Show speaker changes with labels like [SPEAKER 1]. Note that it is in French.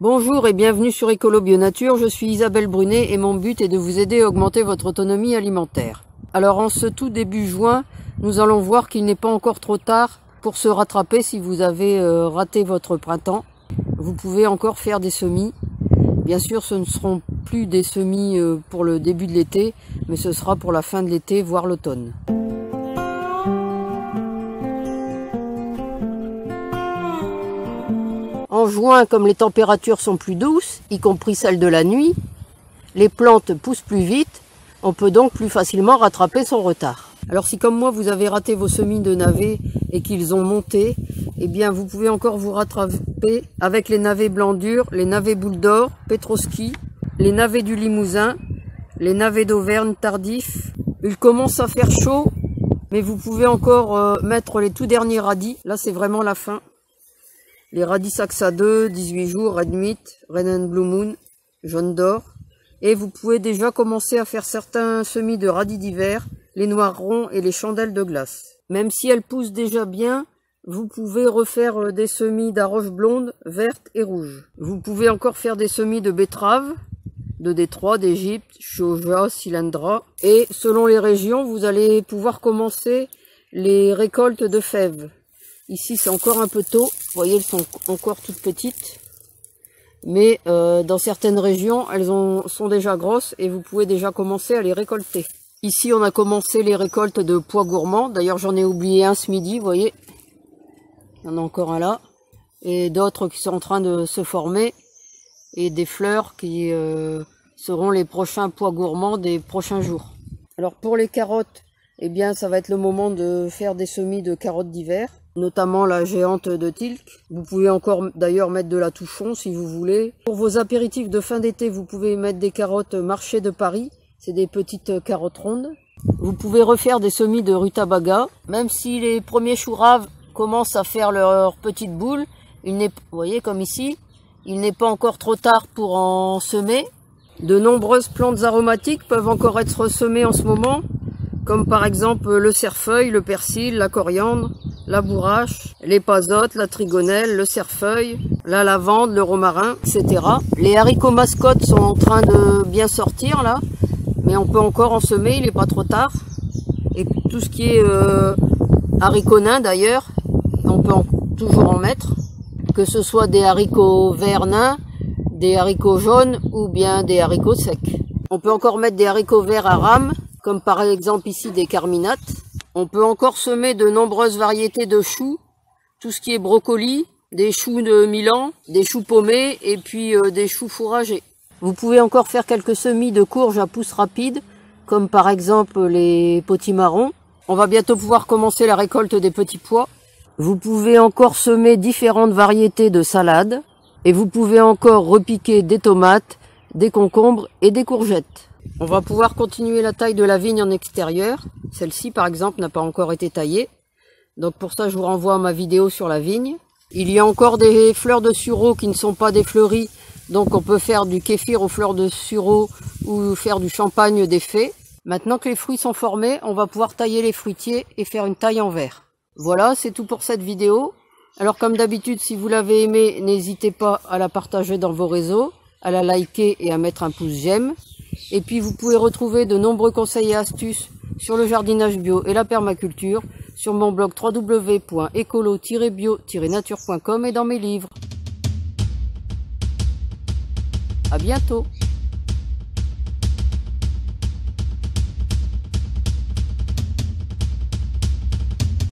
[SPEAKER 1] Bonjour et bienvenue sur Écolo Bio Nature, je suis Isabelle Brunet et mon but est de vous aider à augmenter votre autonomie alimentaire. Alors en ce tout début juin, nous allons voir qu'il n'est pas encore trop tard pour se rattraper si vous avez raté votre printemps. Vous pouvez encore faire des semis. Bien sûr, ce ne seront plus des semis pour le début de l'été, mais ce sera pour la fin de l'été, voire l'automne. En juin, comme les températures sont plus douces, y compris celles de la nuit, les plantes poussent plus vite, on peut donc plus facilement rattraper son retard. Alors si comme moi vous avez raté vos semis de navets et qu'ils ont monté, eh bien vous pouvez encore vous rattraper avec les navets blancs durs, les navets boules d'or, Petroski, les navets du Limousin, les navets d'Auvergne tardifs. Il commence à faire chaud, mais vous pouvez encore mettre les tout derniers radis. Là c'est vraiment la fin. Les radis Saxa 2, 18 jours, Red Meat, Red and Blue Moon, jaune d'or. Et vous pouvez déjà commencer à faire certains semis de radis d'hiver, les noirs ronds et les chandelles de glace. Même si elles poussent déjà bien, vous pouvez refaire des semis d'arroche blonde, verte et rouge. Vous pouvez encore faire des semis de betteraves, de Détroit, d'Égypte, Choja, Cylindra. Et selon les régions, vous allez pouvoir commencer les récoltes de fèves. Ici, c'est encore un peu tôt. Vous voyez, elles sont encore toutes petites. Mais dans certaines régions, elles sont déjà grosses et vous pouvez déjà commencer à les récolter. Ici, on a commencé les récoltes de pois gourmands. D'ailleurs, j'en ai oublié un ce midi, vous voyez. Il y en a encore un là. Et d'autres qui sont en train de se former. Et des fleurs qui seront les prochains pois gourmands des prochains jours. Alors, pour les carottes, eh bien, ça va être le moment de faire des semis de carottes d'hiver. Notamment la géante de Tilk. Vous pouvez encore d'ailleurs mettre de la touchon si vous voulez. Pour vos apéritifs de fin d'été, vous pouvez mettre des carottes marché de Paris. C'est des petites carottes rondes. Vous pouvez refaire des semis de rutabaga. Même si les premiers choux raves commencent à faire leurs petites boules, vous voyez comme ici, il n'est pas encore trop tard pour en semer. De nombreuses plantes aromatiques peuvent encore être semées en ce moment, comme par exemple le cerfeuil, le persil, la coriandre, la bourrache, les pasotes, la trigonelle, le cerfeuil, la lavande, le romarin, etc. Les haricots mascottes sont en train de bien sortir là, mais on peut encore en semer, il n'est pas trop tard. Et tout ce qui est haricots nains d'ailleurs, on peut toujours en mettre, que ce soit des haricots verts nains, des haricots jaunes ou bien des haricots secs. On peut encore mettre des haricots verts à rames, comme par exemple ici des carminates. On peut encore semer de nombreuses variétés de choux, tout ce qui est brocoli, des choux de Milan, des choux paumés et puis des choux fourragés. Vous pouvez encore faire quelques semis de courges à pousse rapide, comme par exemple les potimarrons. On va bientôt pouvoir commencer la récolte des petits pois. Vous pouvez encore semer différentes variétés de salades et vous pouvez encore repiquer des tomates, des concombres et des courgettes. On va pouvoir continuer la taille de la vigne en extérieur. Celle-ci, par exemple, n'a pas encore été taillée. Donc pour ça, je vous renvoie à ma vidéo sur la vigne. Il y a encore des fleurs de sureau qui ne sont pas défleuries. Donc on peut faire du kéfir aux fleurs de sureau ou faire du champagne des fées. Maintenant que les fruits sont formés, on va pouvoir tailler les fruitiers et faire une taille en verre. Voilà, c'est tout pour cette vidéo. Alors comme d'habitude, si vous l'avez aimée, n'hésitez pas à la partager dans vos réseaux, à la liker et à mettre un pouce j'aime. Et puis vous pouvez retrouver de nombreux conseils et astuces sur le jardinage bio et la permaculture sur mon blog www.ecolo-bio-nature.com et dans mes livres. À bientôt!